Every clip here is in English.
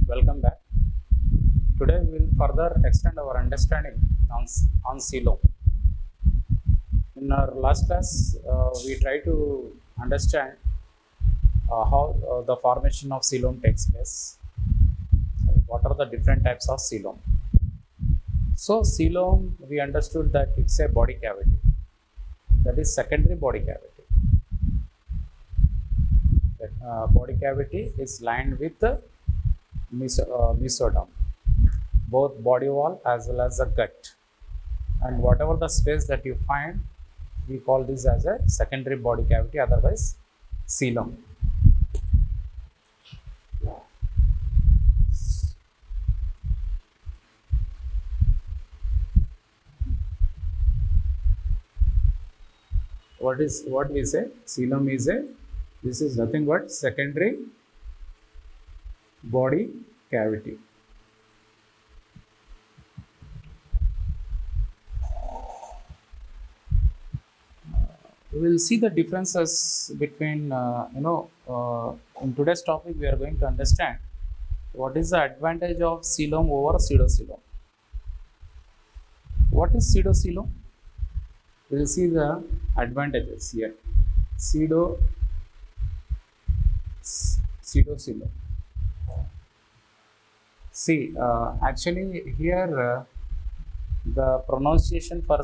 welcome back. Today we will further extend our understanding on coelom. In our last class, we try to understand how the formation of coelom takes place. What are the different types of coelom? So coelom, we understood that it's a body cavity. That is secondary body cavity. That body cavity is lined with the mesoderm, both body wall as well as the gut, and whatever the space that you find, we call this as a secondary body cavity, otherwise coelom. What we say? Coelom is this is nothing but secondary body cavity. We will see the differences between in today's topic we are going to understand what is the advantage of coelom over pseudocoelom. What is pseudocoelom? We will see the advantages here. Pseudocoelom. See, actually here the pronunciation for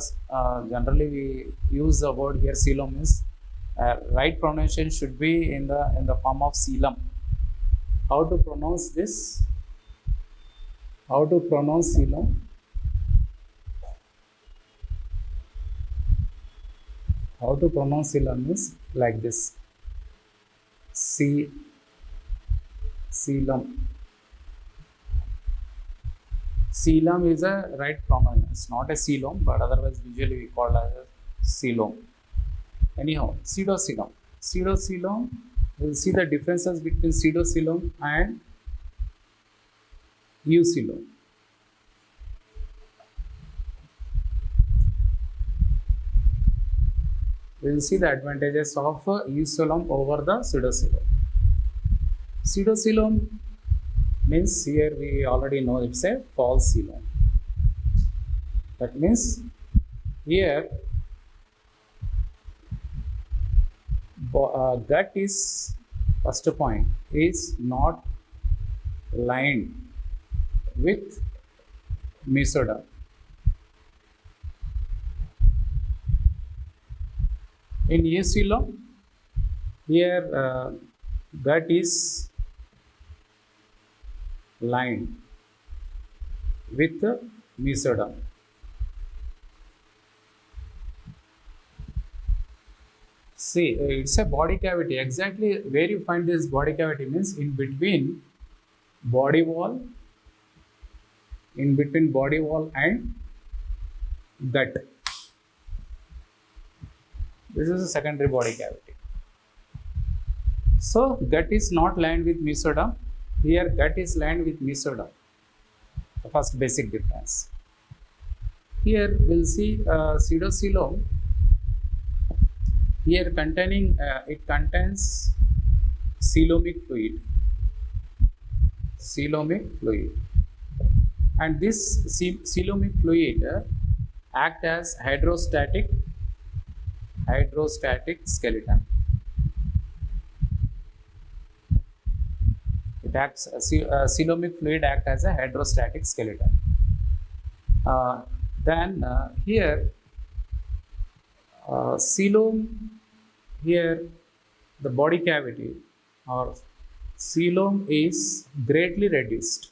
generally we use the word here coelom is right pronunciation should be in the form of coelom. How to pronounce this? How to pronounce coelom? How to pronounce coelom is like this. Coelom. Coelom is a right pronunciation. It's not a coelom, but otherwise usually we call it as a coelom. Anyhow, pseudocoelom. Pseudocoelom, we'll see the differences between pseudocoelom and eucoelom. We will see the advantages of eucoelom over the pseudocoelom. Pseudocoelom means here we already know it's a false coelom. That means here gut is first point is not lined with mesoderm. In eucoelom, here gut is lined with the mesoderm. See, it's a body cavity. Exactly where you find this body cavity means in between body wall and gut. This is a secondary body cavity. So gut is not lined with mesoderm. Here gut is lined with mesoderm. The first basic difference. Here we'll see pseudocoelom. Here it contains coelomic fluid. And this coelomic fluid act as hydrostatic skeleton. It acts coelomic fluid act as a hydrostatic skeleton. Then here coelom, here the body cavity or coelom is greatly reduced.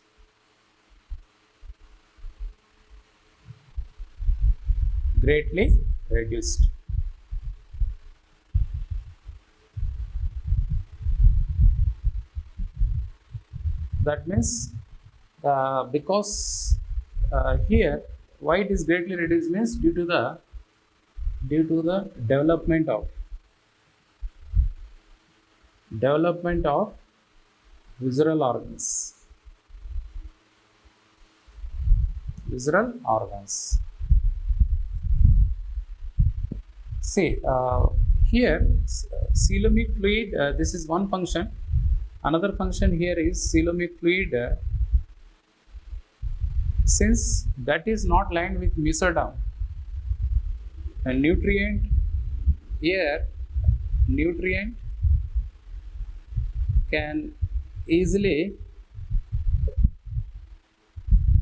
That means because here why it is greatly reduced means due to the development of visceral organs. See, here coelomic fluid, this is one function. Another function here is coelomic fluid Since gut is not lined with mesoderm, a nutrient can easily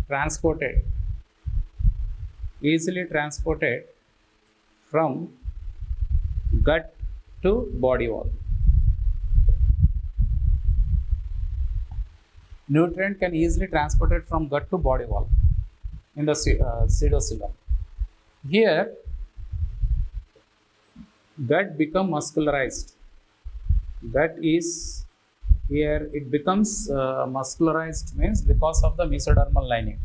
transported from gut to body wall. Nutrient can easily transported from gut to body wall in the pseudocoelom. Here, gut become muscularized. Gut is here it becomes muscularized means because of the mesodermal lining.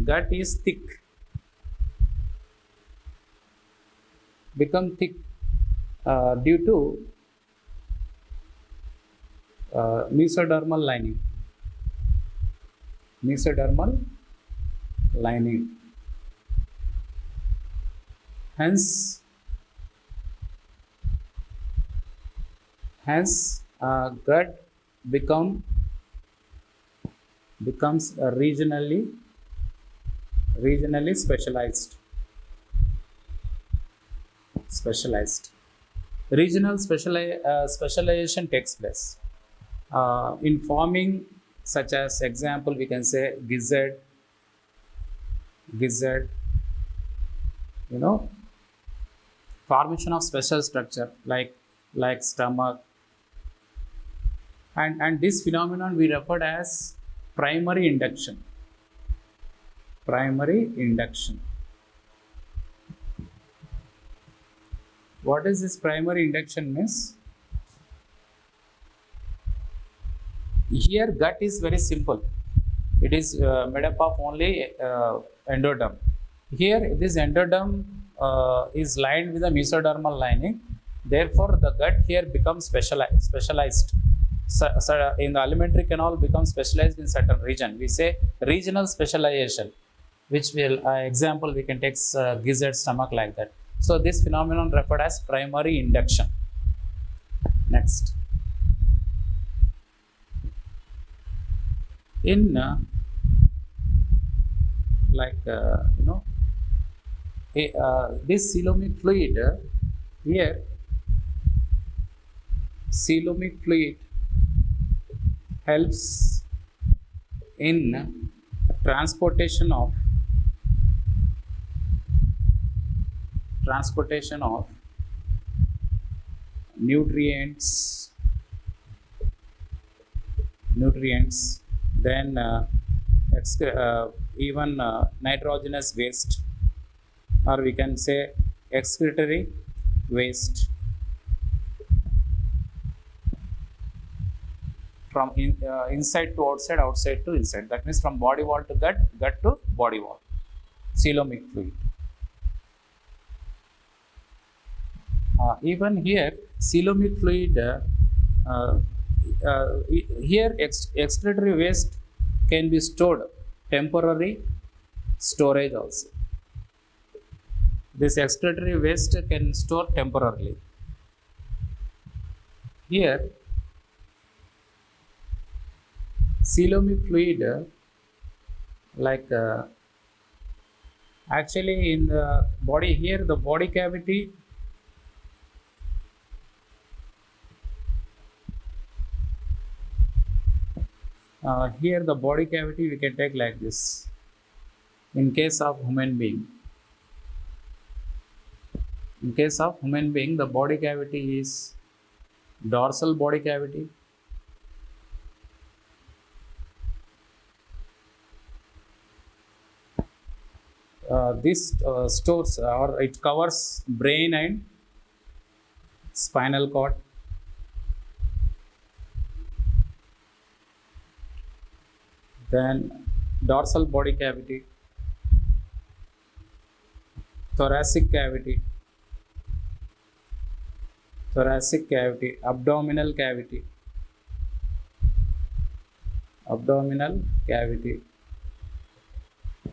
Gut is thick, become thick due to mesodermal lining. Hence gut becomes regionally specialized. Regional specialization takes place in forming, such as example we can say gizzard, formation of special structure like stomach, and this phenomenon we referred as primary induction. What is this primary induction means? Here gut is very simple. It is made up of only endoderm. Here this endoderm is lined with a mesodermal lining. Therefore, the gut here becomes specialized. So in the alimentary canal becomes specialized in certain region. We say regional specialization, which will example we can take gizzard, stomach, like that. So this phenomenon referred as primary induction. Next, in this coelomic fluid here, coelomic fluid helps in transportation of nutrients, then even nitrogenous waste, or we can say excretory waste, from inside to outside, outside to inside. That means from body wall to gut, gut to body wall. Coelomic fluid. Even here, coelomic fluid, here excretory waste can be stored, temporary storage also. This excretory waste can store temporarily. Here, coelomic fluid, actually in the body, here the body cavity, here the body cavity we can take like this. In case of human being, the body cavity is dorsal body cavity, this stores or it covers brain and spinal cord. Then dorsal body cavity, thoracic cavity, abdominal cavity,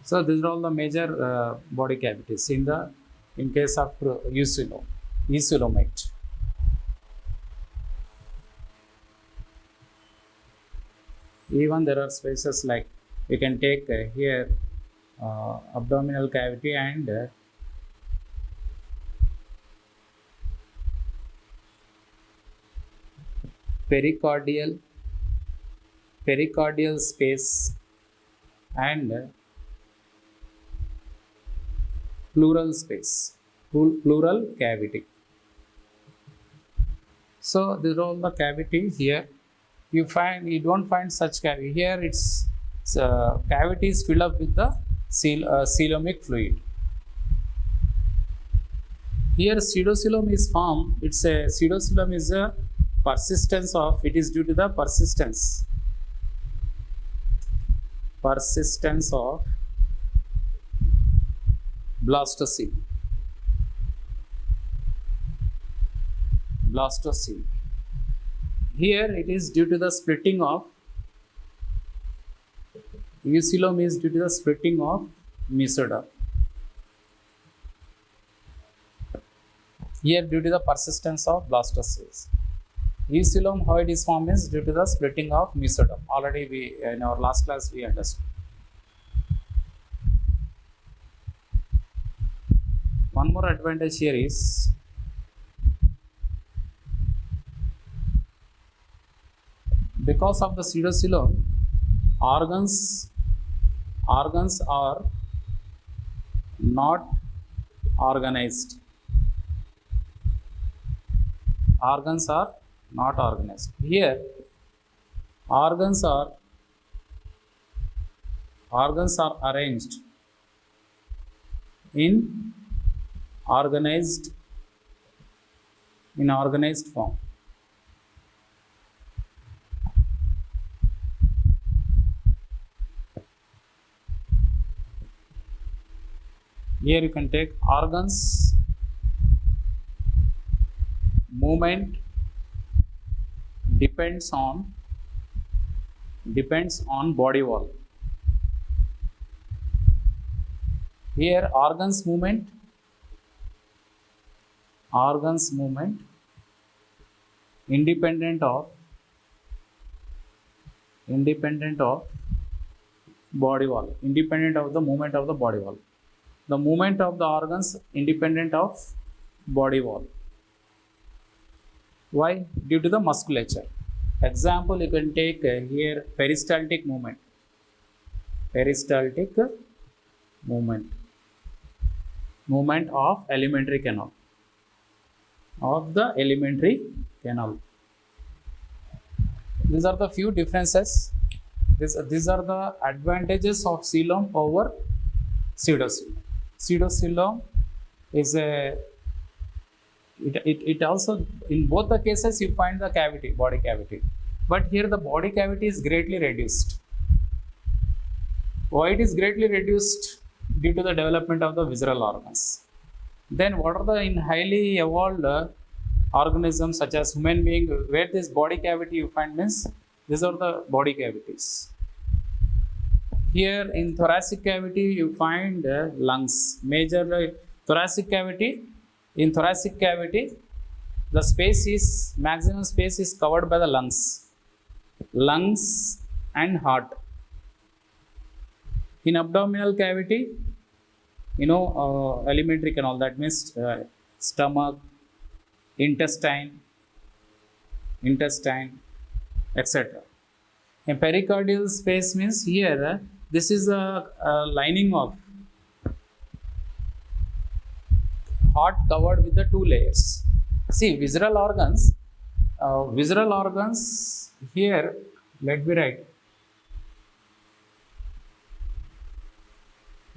So these are all the major body cavities in case of eucoelomate. Even there are spaces like we can take here abdominal cavity and pericardial space and pleural space, pleural cavity. So these are all the cavities here. You don't find such cavity here. It's cavity is filled up with the coelomic fluid. Here pseudocoelom is formed. It's a pseudocoelom is a persistence of. It is due to the persistence of blastocele. Here it is due to the splitting of eucoelom is due to the splitting of mesoderm. Here due to the persistence of blastoceles. Eucoelom, how it is formed is due to the splitting of mesoderm. Already we in our last class we understood. One more advantage here is because of the pseudocoelom, organs are not organized. Organs are not organized. Here, organs are arranged in organized form. Here you can take organs, movement depends on body wall. Here organs movement independent of body wall, independent of the movement of the body wall. The movement of the organs independent of body wall. Why? Due to the musculature. Example, you can take here peristaltic movement. Movement of alimentary canal. These are the few differences. These are the advantages of coelom over pseudocoelom. Pseudocoelom is it also, in both the cases you find the cavity, body cavity, but here the body cavity is greatly reduced. Why it is greatly reduced? Due to the development of the visceral organs. Then what are the in highly evolved organisms such as human being, where this body cavity you find means these are the body cavities. Here in thoracic cavity you find lungs. Major thoracic cavity. In thoracic cavity, the maximum space is covered by the lungs and heart. In abdominal cavity, alimentary canal, that means stomach, intestine, etc. In pericardial space means here, this is a lining of heart covered with the two layers. See, visceral organs here, let me write.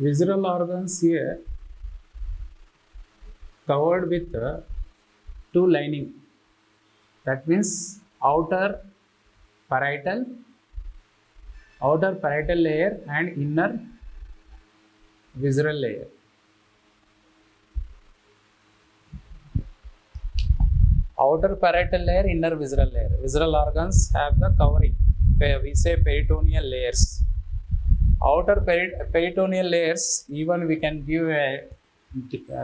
Visceral organs here covered with two lining. That means outer parietal layer and inner visceral layer. Outer parietal layer, inner visceral layer. Visceral organs have the covering. We say peritoneal layers. Outer peritoneal layers, even we can give a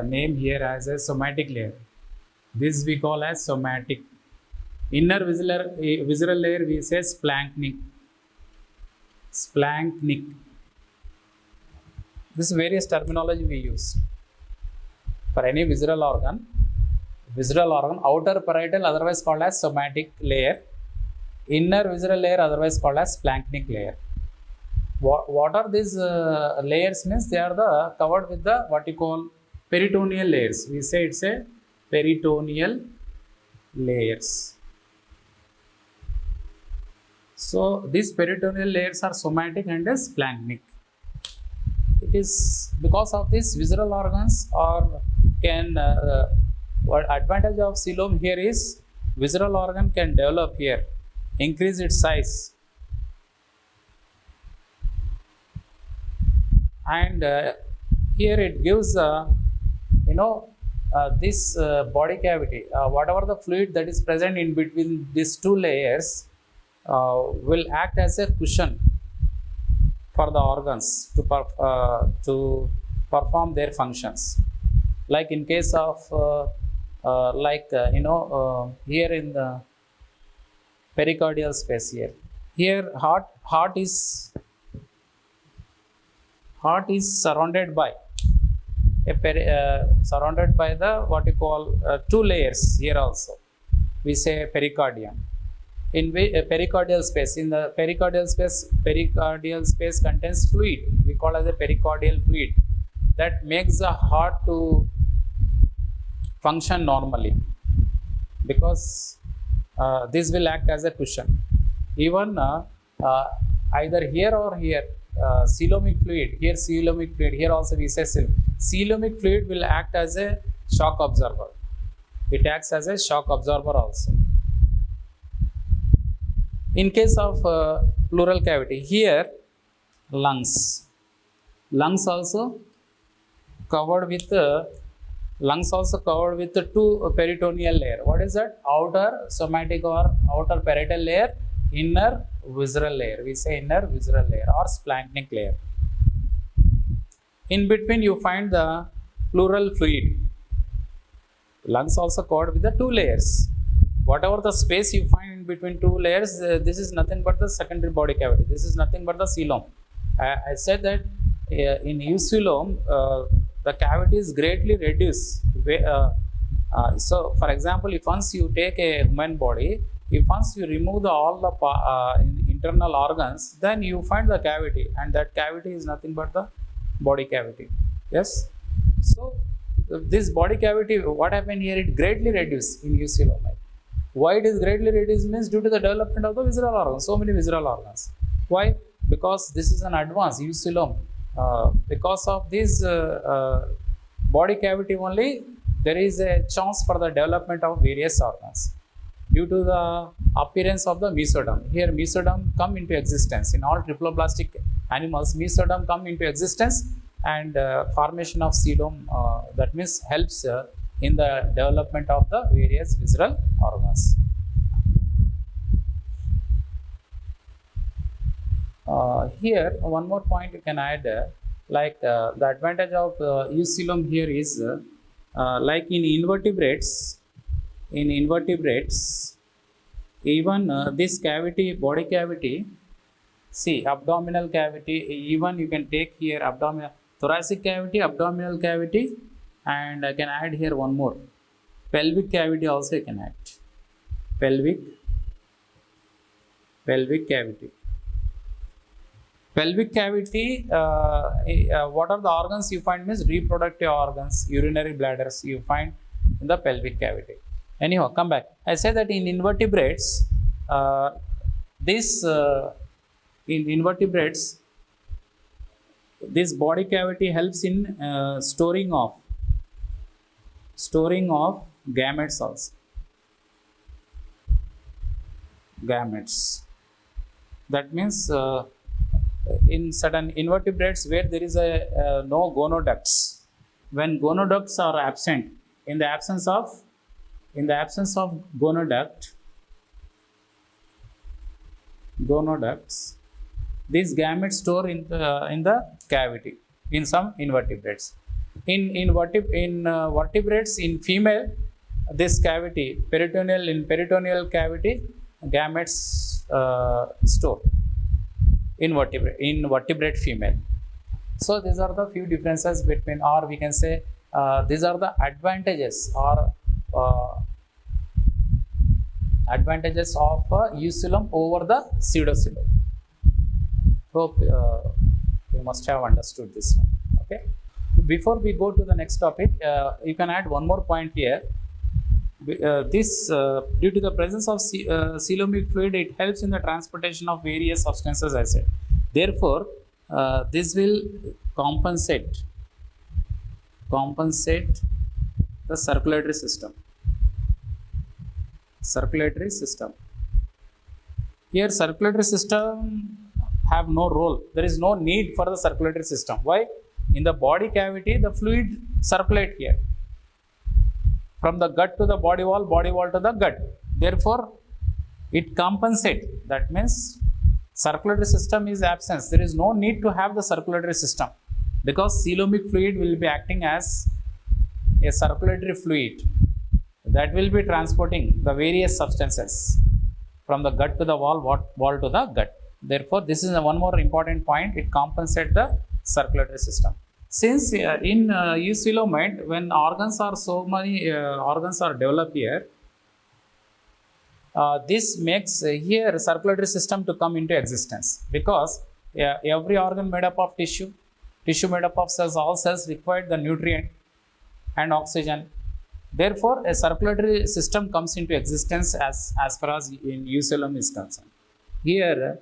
name here as a somatic layer. This we call as somatic. Inner visceral layer we say splanchnic. This various terminology we use for any visceral organ. Visceral organ, outer parietal otherwise called as somatic layer, inner visceral layer otherwise called as splanchnic layer. What are these layers means? They are the covered with the what you call peritoneal layers. We say it's a peritoneal layers. So these peritoneal layers are somatic and splanchnic. It is because of this visceral organs or can what advantage of coelom here is visceral organ can develop here, increase its size, and here it gives this body cavity, whatever the fluid that is present in between these two layers will act as a cushion for the organs to perform their functions. Like in case of here in the pericardial space here heart is surrounded by surrounded by the what you call two layers. Here also we say pericardium. In pericardial space, in the pericardial space contains fluid, we call as a pericardial fluid, that makes the heart to function normally, because this will act as a cushion. Even either here or here, coelomic fluid, here also we say coelomic fluid will act as a shock absorber. It acts as a shock absorber also. In case of pleural cavity, here lungs also covered with two peritoneal layer. What is that? Outer somatic or outer parietal layer, inner visceral layer. We say inner visceral layer or splanchnic layer. In between you find the pleural fluid. Lungs also covered with the two layers. Whatever the space you find in between two layers, this is nothing but the secondary body cavity. This is nothing but the coelom. I said that in eucoelom, the cavity is greatly reduced. So, for example, if once you take a human body, if once you remove all the internal organs, then you find the cavity, and that cavity is nothing but the body cavity. Yes. So, this body cavity, what happened here? It greatly reduced in eucoelom. Why it is greatly reduced means due to the development of the visceral organs, so many visceral organs. Why? Because this is an advanced eucoelom. Because of this body cavity only, there is a chance for the development of various organs due to the appearance of the mesoderm. Here mesoderm come into existence. In all triploblastic animals, mesoderm come into existence, and formation of coelom, that means helps in the development of the various visceral organs. Here one more point you can add, the advantage of eucoelom here is like in invertebrates, even this cavity, body cavity, see abdominal cavity, even you can take here abdominal, thoracic cavity, abdominal cavity, and I can add here one more, pelvic cavity also you can add, pelvic cavity. Pelvic cavity, what are the organs you find means reproductive organs, urinary bladders you find in the pelvic cavity. Anyhow, come back. I say that in invertebrates, this body cavity helps in storing of gametes also. Gametes. That means in certain invertebrates where there is no gonoducts, when gonoducts are absent, in the absence of gonoducts, these gametes store in the cavity in some invertebrates. In vertebrates, in female, this cavity, peritoneal cavity, gametes store in vertebrate female. So these are the few differences between, or we can say these are the advantages or advantages of eucoelum over the pseudocoelum. Hope you must have understood this one. Okay. Before we go to the next topic, you can add one more point here. Due to the presence of coelomic fluid, it helps in the transportation of various substances, I said. Therefore, this will compensate the circulatory system. Here, circulatory system have no role. There is no need for the circulatory system. Why? In the body cavity, the fluid circulate here from the gut to the body wall to the gut. Therefore, it compensates. That means circulatory system is absent. There is no need to have the circulatory system because coelomic fluid will be acting as a circulatory fluid that will be transporting the various substances from the gut to the wall to the gut. Therefore, this is one more important point. It compensates the circulatory system. Since in eucoelomate, when organs are so many organs are developed here, this makes here circulatory system to come into existence because every organ made up of tissue made up of cells, all cells require the nutrient and oxygen. Therefore, a circulatory system comes into existence as far as in eucoelum is concerned. Here,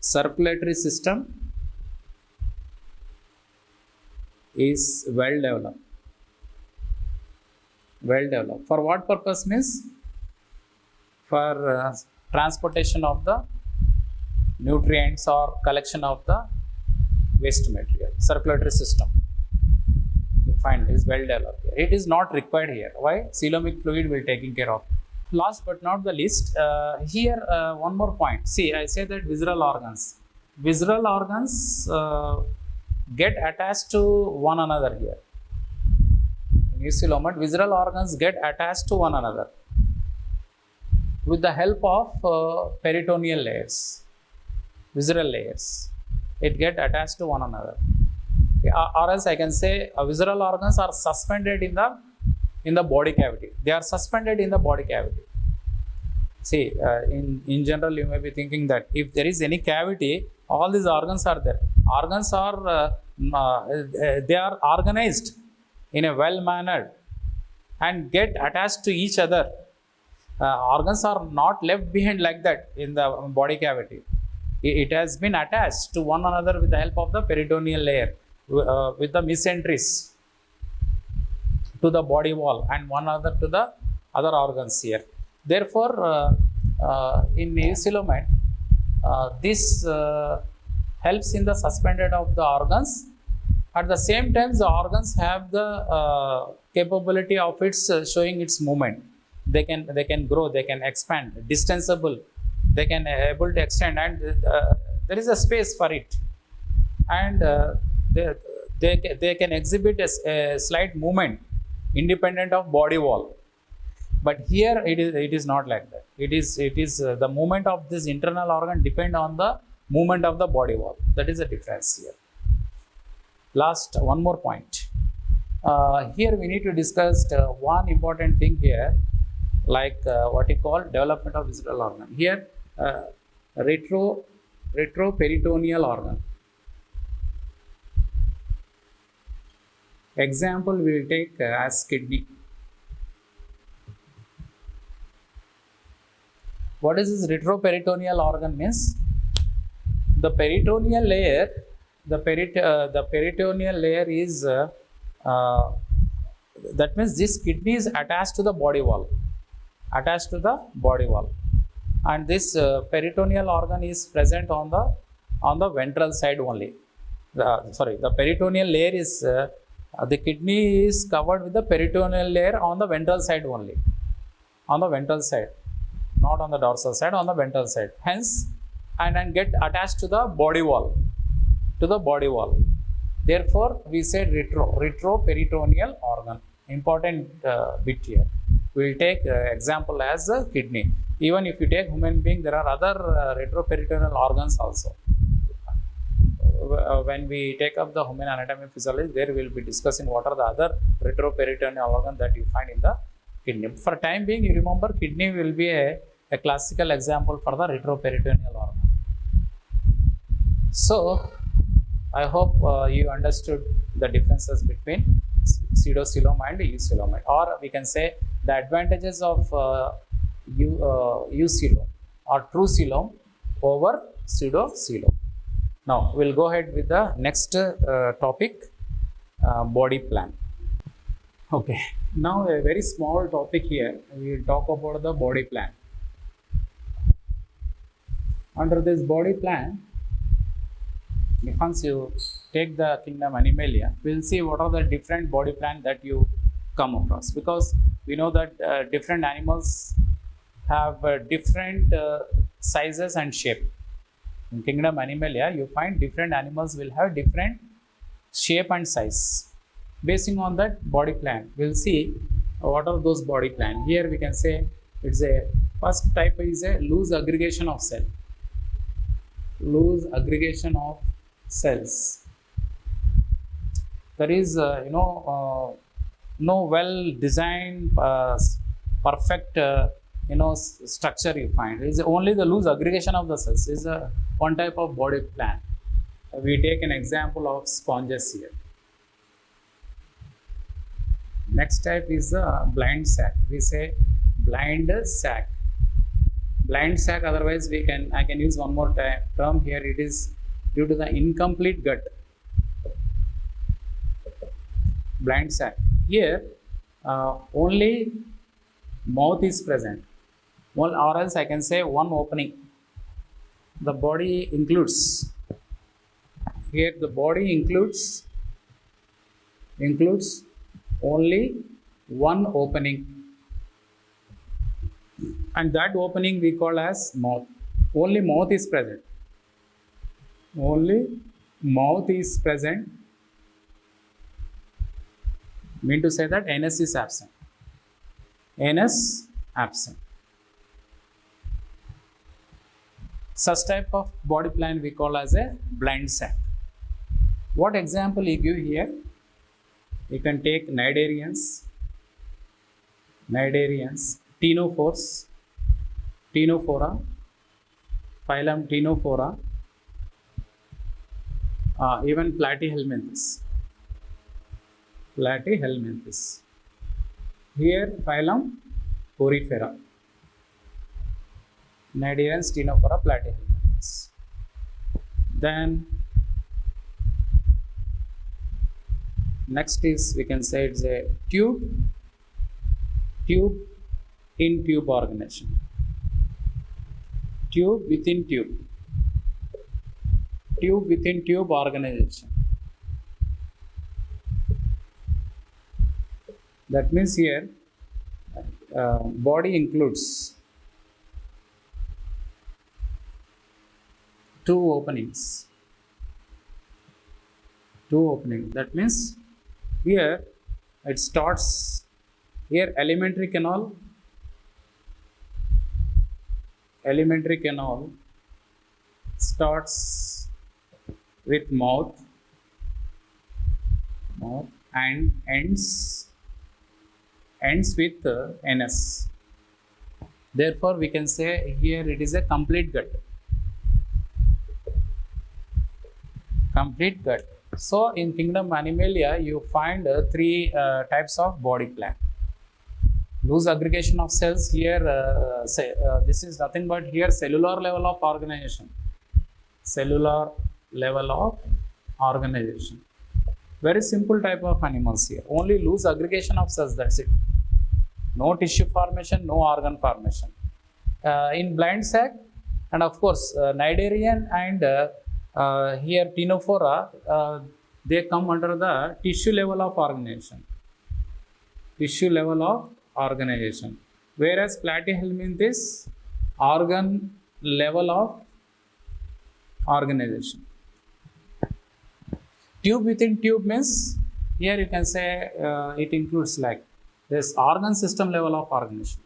circulatory system is well developed. For what purpose? Means for transportation of the nutrients or collection of the waste material. Circulatory system, you find, is well developed here. It is not required here. Why? Coelomic fluid will taking care of. Last but not the least, here one more point. See, I say that visceral organs get attached to one another here. In eucoelomate, visceral organs get attached to one another with the help of peritoneal layers, visceral layers. It get attached to one another. Or else I can say visceral organs are suspended in the body cavity. They are suspended in the body cavity. See, in general, you may be thinking that if there is any cavity, all these organs are there. Organs are they are organized in a well mannered and get attached to each other. Organs are not left behind like that in the body cavity. It has been attached to one another with the help of the peritoneal layer, with the mesenteries to the body wall and one another to the other organs here. Therefore, in eucoelomate, this helps in the suspended of the organs. At the same time, the organs have the capability of its showing its movement. They can grow, they can expand, distensible, they can able to extend, and there is a space for it, and they can exhibit a slight movement independent of body wall. But here it is not like that. It is the movement of this internal organ depend on the movement of the body wall. That is the difference here. Last, one more point. Here we need to discuss one important thing here, like what you call development of visceral organ. Here, retroperitoneal organ. Example we will take as kidney. What is this retroperitoneal organ means? The peritoneal layer, the peritoneal layer is that means this kidney is attached to the body wall, and this peritoneal organ is present on the ventral side only. The peritoneal layer is the kidney is covered with the peritoneal layer on the ventral side only, not on the dorsal side, on the ventral side. Hence, and get attached to the body wall, Therefore, we say retroperitoneal organ. Important bit here. We will take example as the kidney. Even if you take human being, there are other retroperitoneal organs also. when we take up the human anatomy physiology, there we will be discussing what are the other retroperitoneal organ that you find in the kidney. For time being, you remember kidney will be a classical example for the retroperitoneal organ. So I hope you understood the differences between pseudocoelom and eucoelom, or we can say the advantages of eucoelom or true coelom over pseudocoelom. Now we'll go ahead with the next topic, body plan. Okay, now a very small topic here. We will talk about the body plan. Under this body plan, once you take the kingdom Animalia, we'll see what are the different body plan that you come across, because we know that different animals have different sizes and shape. In kingdom Animalia, you find different animals will have different shape and size. Basing on that body plan, we'll see what are those body plan. Here we can say it's a first type is a loose aggregation of cell. Loose aggregation of cells. There is no well designed perfect structure you find. It is only the loose aggregation of the cells is one type of body plan. We take an example of sponges here. Next type is the blind sac. We say blind sac. Blind sac, otherwise I can use one more term here. It is due to the incomplete gut. Blind sac. Here only mouth is present, or else I can say one opening. The body includes, here the body includes only one opening, and that opening we call as mouth. Only mouth is present. Only mouth is present, mean to say that anus is absent. Anus absent. Such type of body plan we call as a blind sac. What example you give here? You can take cnidarians, ctenophores, Ctenophora, phylum Ctenophora, even Platyhelminthes. Here phylum Porifera. Cnidarians, Ctenophora, Platyhelminthes. Then next is, we can say it's a tube in tube organization. Tube within tube. Tube within tube organization. That means here body includes two openings. That means here it starts, here alimentary canal starts with mouth and ends with anus. Therefore we can say here it is a complete gut. So in kingdom Animalia you find three types of body plan. Loose aggregation of cells, here this is nothing but here cellular level of organization. Very simple type of animals here. Only loose aggregation of cells, that's it. No tissue formation, no organ formation. In blind sac, and of course cnidarian and here Ctenophora, they come under the tissue level of organization. Whereas Platyhelminthes, organ level of organization. Tube within tube means here you can say it includes like this organ system level of organization.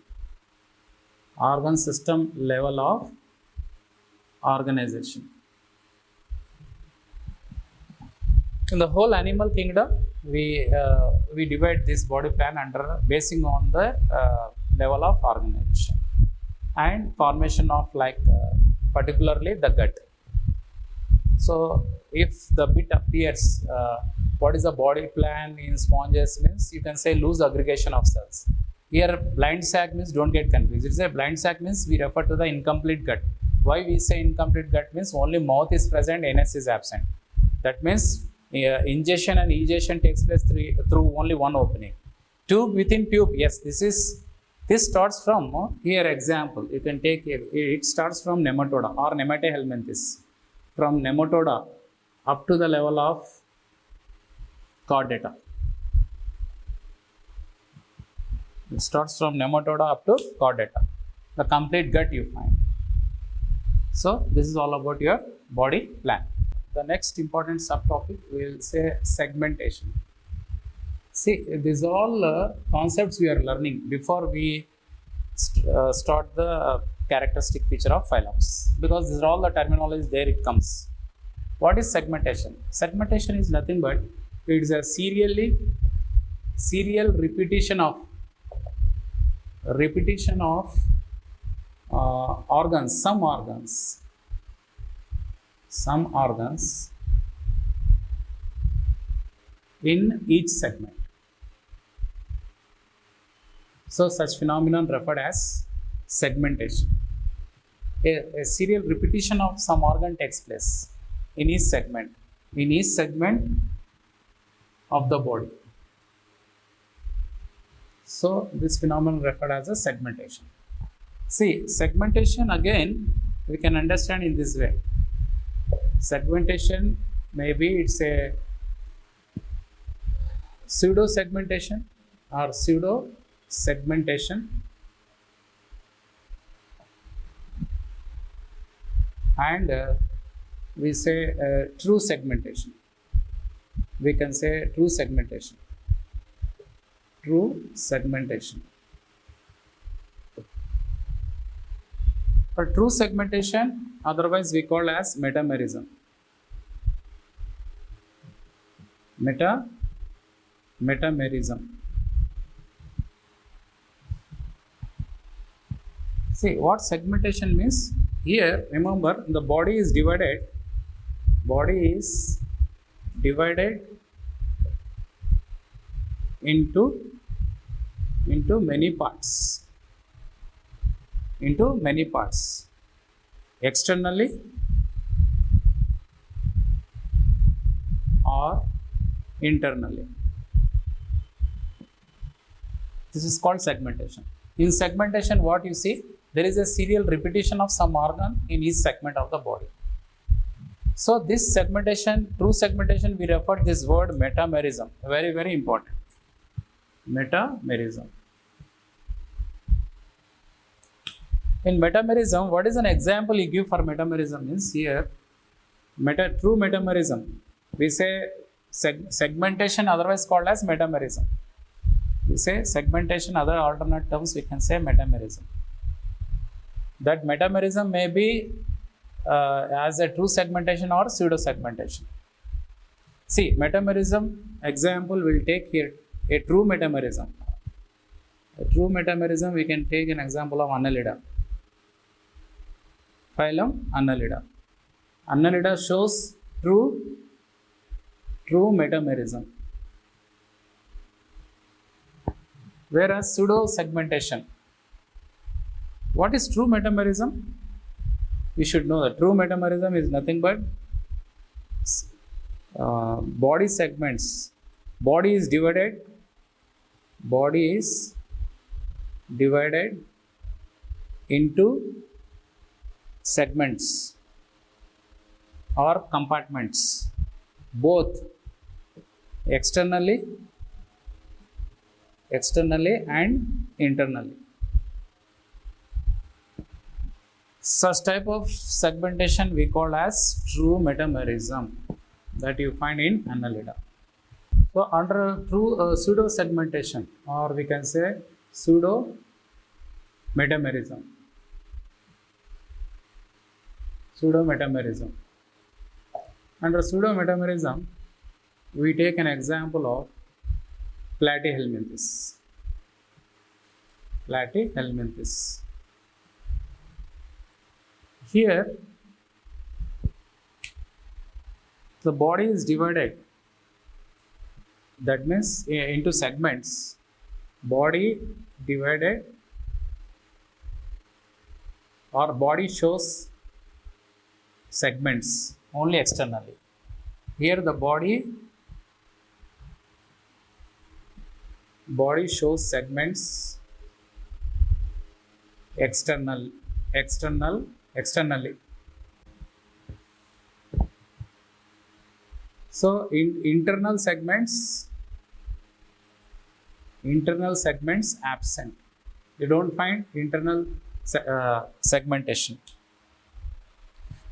In the whole animal kingdom, we divide this body plan under basing on the level of organization and formation of particularly the gut. So if the bit appears, what is the body plan in sponges means you can say loose aggregation of cells. Here blind sac means don't get confused. It's a blind sac means we refer to the incomplete gut. Why we say incomplete gut means only mouth is present, anus is absent. That means ingestion and egestion takes place through only one opening. Tube within tube, yes, this starts from here example. You can take it starts from nematoda or Nemate helminthes. From nematoda up to the level of chordata. It starts from nematoda up to chordata. The complete gut you find. So this is all about your body plan. The next important subtopic we will say segmentation. See, these are all concepts we are learning before we start the characteristic feature of phylums, because these are all the terminology there it comes. What is segmentation? Segmentation is nothing but it is a serial repetition of organs, some organs in each segment. So such phenomenon referred as segmentation. A serial repetition of some organ takes place in each segment of the body. So this phenomenon referred as a segmentation. See, segmentation again we can understand in this way. Segmentation, maybe it's a pseudo segmentation or pseudo segmentation, and we say true segmentation. We can say true segmentation. For true segmentation, otherwise we call as metamerism. Metamerism. See what segmentation means. Here, remember, the body is divided into many parts. Externally or internally. This is called segmentation. In segmentation, what you see, there is a serial repetition of some organ in each segment of the body. So this segmentation, true segmentation, we refer to this word metamerism. Very, very important. Metamerism. In metamerism, what is an example you give for metamerism means here, true metamerism. We say segmentation, otherwise called as metamerism. We say segmentation, other alternate terms we can say metamerism. That metamerism may be as a true segmentation or pseudo segmentation. See, metamerism example we'll take here a true metamerism. A true metamerism we can take an example of Annelida. Phylum Annelida. Annelida shows true metamerism. Whereas pseudo segmentation. What is true metamerism? We should know that true metamerism is nothing but body segments. Body is divided into segments or compartments, both externally and internally. Such type of segmentation we call as true metamerism that you find in Annelida. So under true pseudo segmentation, or we can say pseudo metamerism. Under pseudo metamerism, we take an example of platyhelminthes. Platyhelminthes. Here, the body is divided. That means into segments. Body divided, or body shows segments only externally. Here the body shows segments externally. So in internal segments absent. You don't find internal segmentation.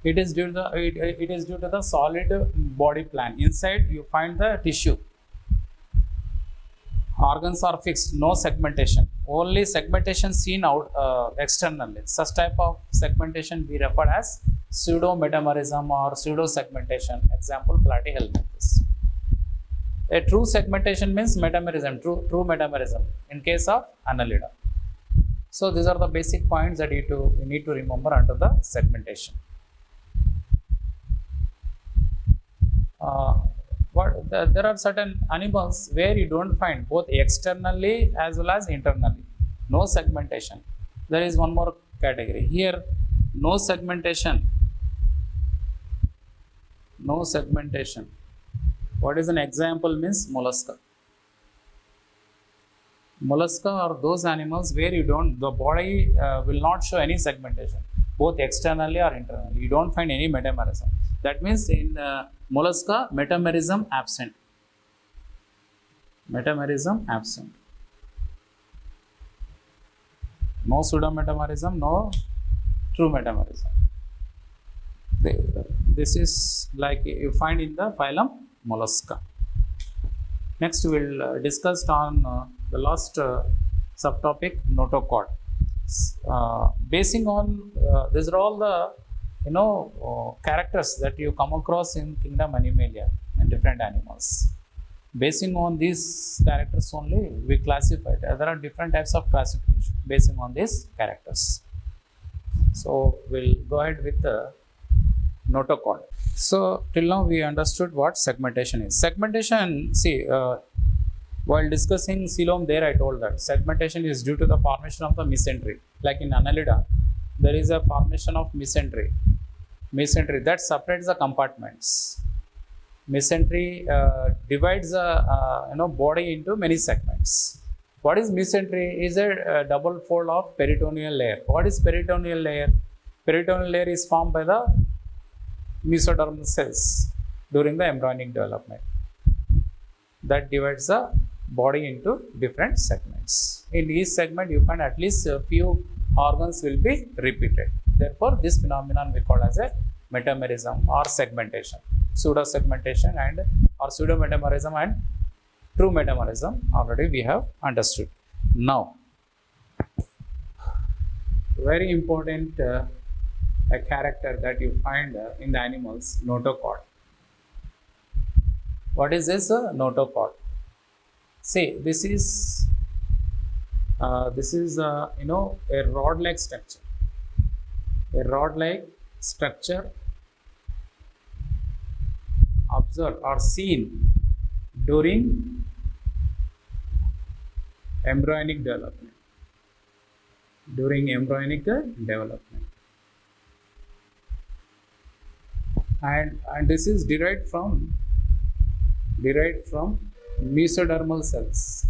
It is due to the solid body plan. Inside you find the tissue. Organs are fixed, no segmentation. Only segmentation seen out externally. Such type of segmentation we refer as pseudo-metamerism or pseudo-segmentation. Example, platyhelminthes. A true segmentation means metamerism, true metamerism in case of Annelida. So these are the basic points that you need to remember under the segmentation. There are certain animals where you don't find both externally as well as internally. No segmentation. There is one more category. Here, no segmentation. What is an example means mollusca. Mollusca are those animals where the body will not show any segmentation, both externally or internally. You don't find any metamerism. That means in mollusca, metamerism absent. No pseudo-metamerism, no true metamerism. This is like you find in the phylum Mollusca. Next, we will discuss on the last subtopic, notochord. Basing on these are all the characters that you come across in kingdom Animalia and different animals. Basing on these characters only, we classify. There are different types of classification basing on these characters. So we'll go ahead with the notochord. So till now we understood what segmentation is. Segmentation, see, while discussing coelom, there I told that segmentation is due to the formation of the mesentery. Like in Annelida, there is a formation of mesentery. Mesentery that separates the compartments. Mesentery divides the body into many segments. What is mesentery? Is a double fold of peritoneal layer. What is peritoneal layer? Peritoneal layer is formed by the mesodermal cells during the embryonic development. That divides the body into different segments. In each segment, you find at least a few organs will be repeated. Therefore, this phenomenon we call as a metamerism or segmentation. Pseudo-segmentation and or pseudo-metamerism and true metamerism already we have understood. Now, very important a character that you find in the animals, notochord. What is this notochord? See, this is a rod-like structure. A rod-like structure observed or seen during embryonic development. And this is derived from mesodermal cells.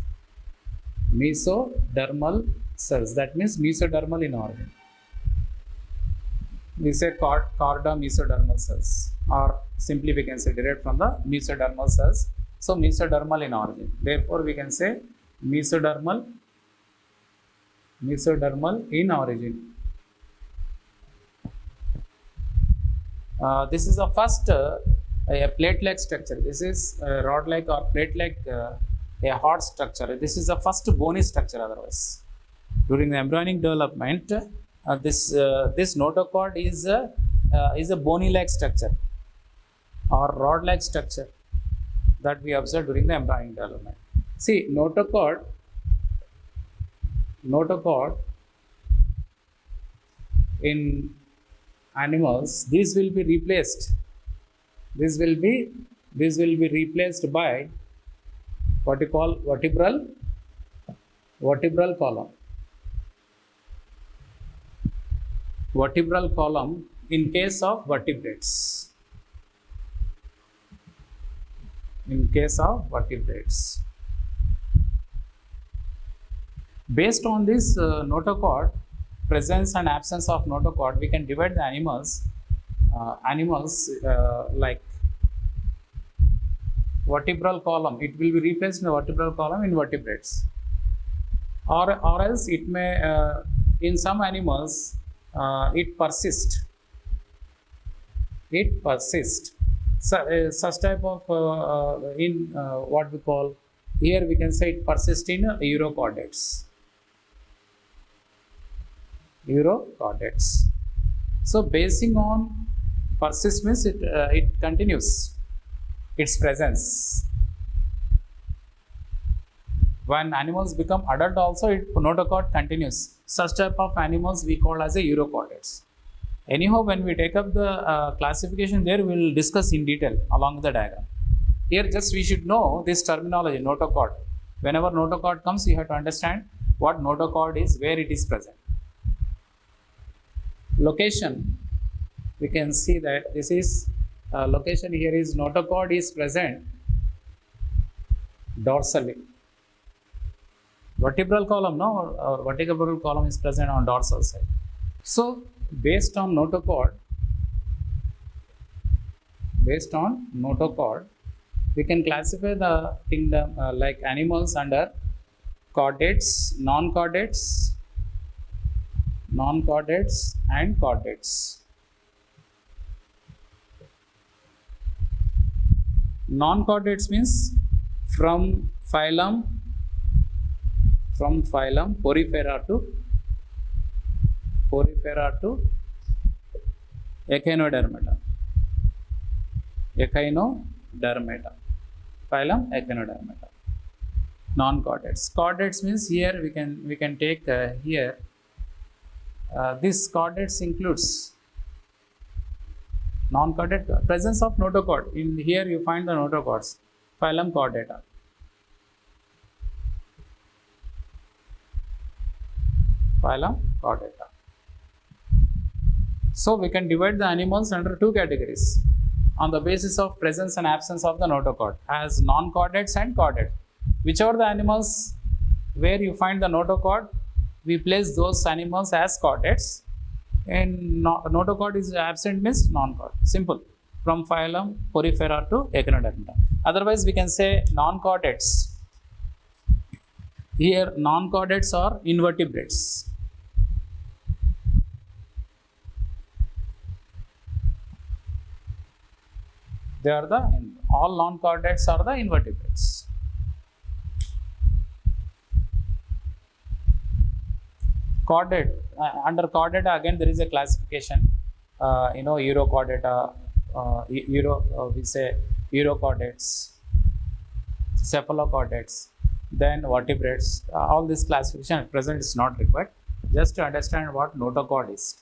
That means mesodermal in origin. We say chorda mesodermal cells, or simply we can say derived from the mesodermal cells. So mesodermal in origin. Therefore, we can say mesodermal in origin. This is the first a plate-like structure. This is rod-like or plate-like a hard structure. This is the first bony structure. Otherwise, during the embryonic development, this notochord is a bony-like structure or rod-like structure. that we observe during the embryonic development. See, notochord in animals, these will be replaced. This will be replaced by what you call vertebral column. Vertebral column in case of vertebrates. In case of vertebrates. Based on this notochord, presence and absence of notochord, we can divide the animals like vertebral column. It will be replaced in the vertebral column in vertebrates, or else it may in some animals it persists. So, such type of what we call here, we can say it persists in urochordates. So basing on persist means it continues its presence. When animals become adult also, notochord continues. Such type of animals we call as a urochordates. Anyhow, when we take up the classification there, we will discuss in detail along the diagram. Here just we should know this terminology, notochord. Whenever notochord comes, you have to understand what notochord is, where it is present. Location, we can see that this is location here is notochord is present dorsally. Vertebral column, no, vertebral column is present on dorsal side. So based on notochord, we can classify the kingdom like animals under chordates, non-chordates, and chordates. Non-chordates means from phylum Porifera to Echinodermata. Phylum Echinodermata. Non-chordates. Chordates means here we can take here. This chordates includes non-chordate presence of notochord. In here you find the notochords. Phylum Chordata. So we can divide the animals under two categories on the basis of presence and absence of the notochord as non-chordates and chordates. Whichever the animals where you find the notochord, we place those animals as chordates, and notochord is absent means non-chord. Simple. From phylum Porifera to Echinodermata. Otherwise, we can say non-chordates. Here, non-chordates are invertebrates. They are all non-chordates are the invertebrates. Chordate, under chordata again there is a classification, urochordata, we say urochordates, cephalochordates, then vertebrates. All this classification at present is not required, just to understand what notochord is.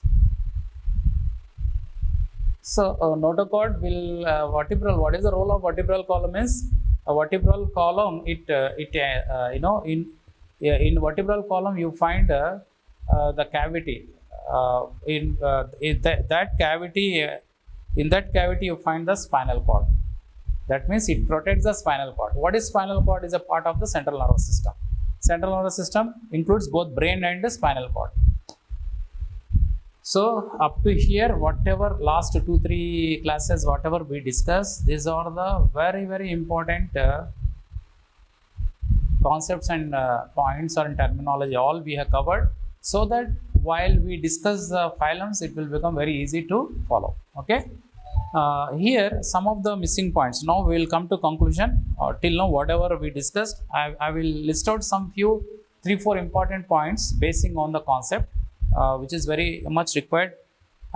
So notochord will vertebral. What is the role of vertebral column? Is a vertebral column. In vertebral column you find the cavity. In that cavity you find the spinal cord. That means it protects the spinal cord. What is spinal cord? Is a part of the central nervous system. Central nervous system includes both brain and the spinal cord. So up to here, whatever last 2-3 classes, whatever we discussed, these are the very, very important concepts and points or terminology, all we have covered, so that while we discuss the phylums, it will become very easy to follow. Okay. Here some of the missing points. Now we will come to conclusion. Till now whatever we discussed, I will list out some few 3-4 important points basing on the concept, which is very much required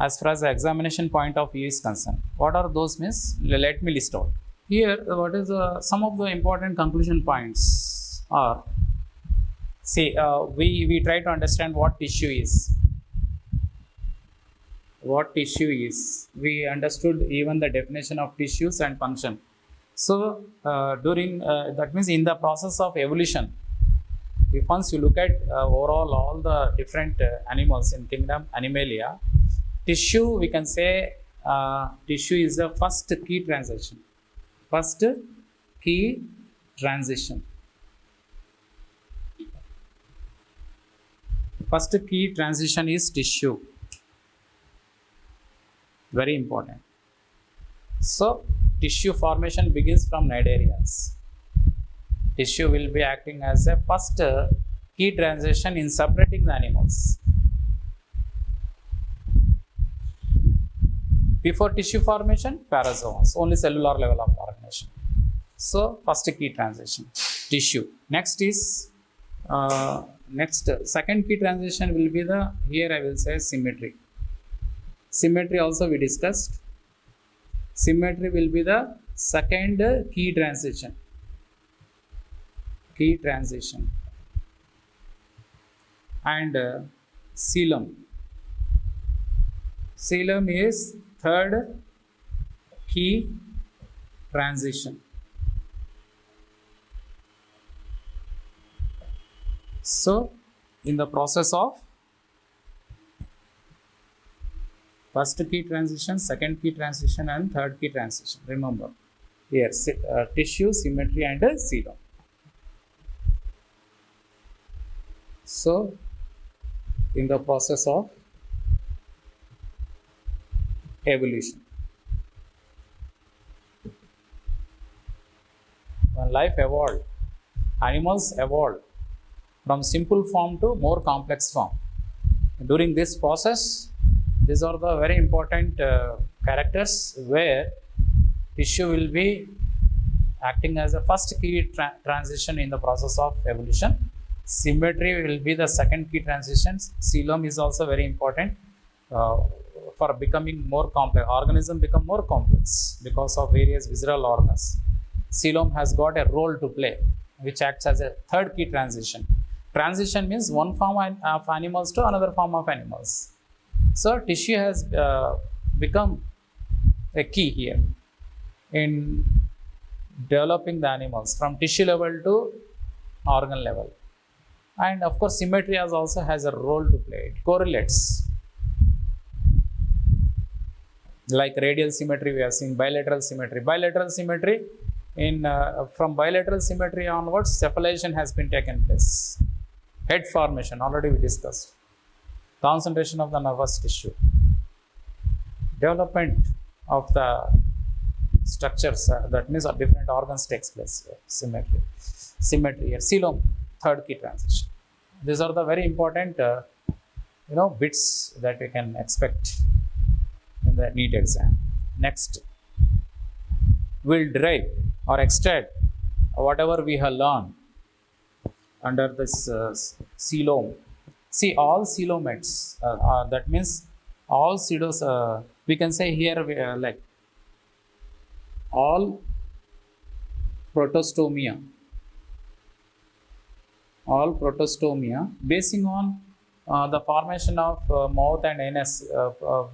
as far as the examination point of view is concerned. What are those means? Let me list out. Here, what is some of the important conclusion points are, see, we try to understand what tissue is. What tissue is. We understood even the definition of tissues and function. So, during that means in the process of evolution, if once you look at overall all the different animals in kingdom Animalia, tissue, we can say tissue is the first key transition. First key transition. First key transition is tissue. Very important. So, tissue formation begins from cnidarians. Tissue will be acting as a first key transition in separating the animals. Before tissue formation, parazoans, only cellular level of organization. So, first key transition, tissue. Next is, second key transition will be the, here I will say symmetry. Symmetry also we discussed. Symmetry will be the second key transition. Key transition. And coelom. Coelom is third key transition. So, in the process of first key transition, second key transition and third key transition, remember here tissue, symmetry and coelom. So, in the process of evolution, when life evolved, animals evolved from simple form to more complex form. During this process, these are the very important characters where tissue will be acting as a first key transition in the process of evolution. Symmetry will be the second key transition. Coelom is also very important for becoming more complex. Organism become more complex because of various visceral organs. Coelom has got a role to play, which acts as a third key transition. Transition means one form of animals to another form of animals. So, tissue has become a key here in developing the animals from tissue level to organ level. And of course, symmetry also has a role to play. It correlates. Like radial symmetry, we have seen bilateral symmetry. Bilateral symmetry, from bilateral symmetry onwards, cephalation has been taken place. Head formation, already we discussed. Concentration of the nervous tissue. Development of the structures, that means of different organs takes place. Symmetry. Symmetry here. Coelom, third key transition. These are the very important bits that we can expect in the NEET exam. Next, we'll derive or extract whatever we have learned under this coelom. See, all coelomates, that means all pseudos, we can say here like all protostomia. All protostomia, basing on the formation of mouth and anus,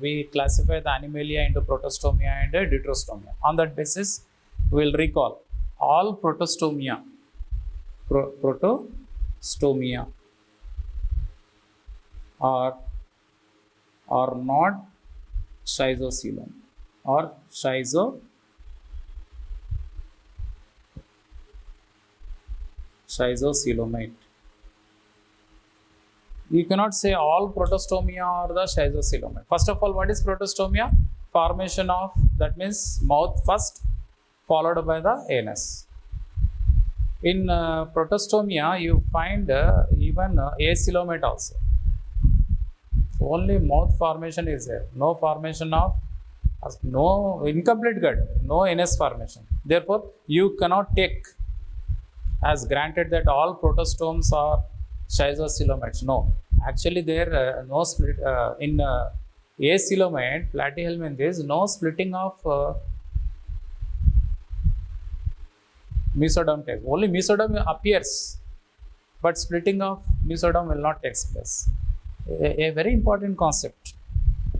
we classify the Animalia into protostomia and deuterostomia. On that basis, we will recall all protostomia, protostomia are not schizocoelom or schizocoelomate. You cannot say all protostomia are the schizocoelomate. First of all, what is protostomia? Formation of, that means mouth first, followed by the anus. In protostomia, you find even acoelomate also. Only mouth formation is there. No formation of, no incomplete gut, no anus formation. Therefore, you cannot take as granted that all protostomes are schizocoelomates. No, actually there no split in acoelomate platyhelminth, there is no splitting of mesoderm takes. Only mesoderm appears, but splitting of mesoderm will not take place. A very important concept.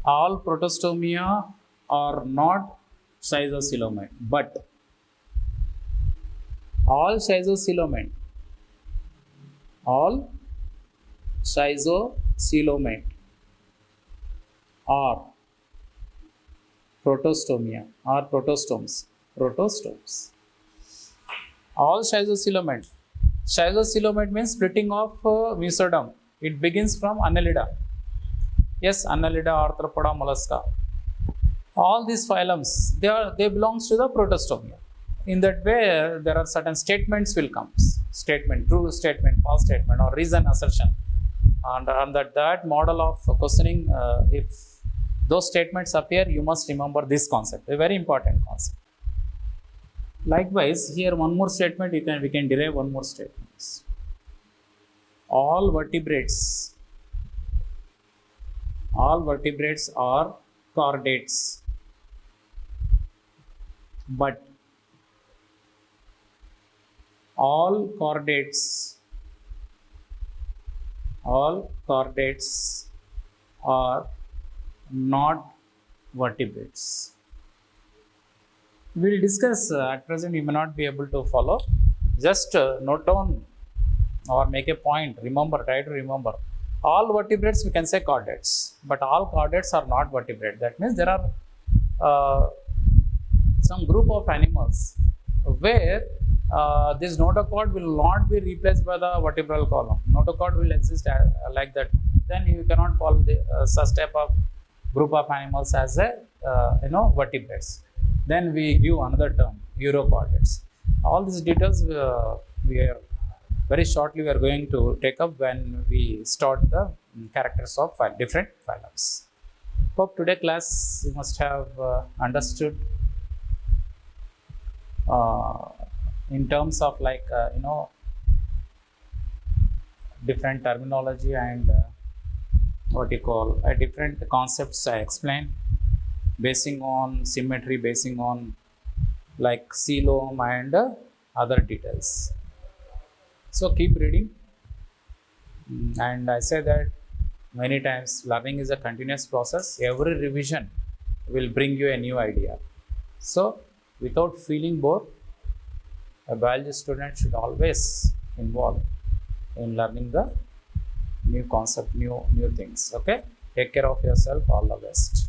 All protostomia are not schizocoelomate, but all schizocoelomate are protostomia or protostomes. All schizocoelomate. Schizocoelomate means splitting of mesoderm. It begins from Annelida. Yes, Annelida, Arthropoda, mollusca. All these phylums, they belongs to the protostomia. In that way, there are certain statements will come. Statement, true statement, false statement, or reason assertion. And that model of questioning, if those statements appear, you must remember this concept, a very important concept. Likewise, here one more statement, we can derive one more statement. All vertebrates are chordates, but all chordates are not vertebrates. We will discuss. At present, you may not be able to follow. Just note down or make a point. Remember, try to remember. All vertebrates we can say chordates, but all chordates are not vertebrate. That means there are some group of animals where this notochord will not be replaced by the vertebral column. Notochord will exist like that. Then you cannot call the such type of group of animals as a vertebrates. Then we give another term, urochordates. All these details we are very shortly we are going to take up when we start the characters of different phylums. Hope today class you must have understood in terms of like different terminology and what you call different concepts I explained, basing on symmetry, basing on like coelom and other details. So keep reading, and I say that many times, learning is a continuous process. Every revision will bring you a new idea. So without feeling bored, a biology student should always involve in learning the new concept, new things. Okay, take care of yourself. All the best.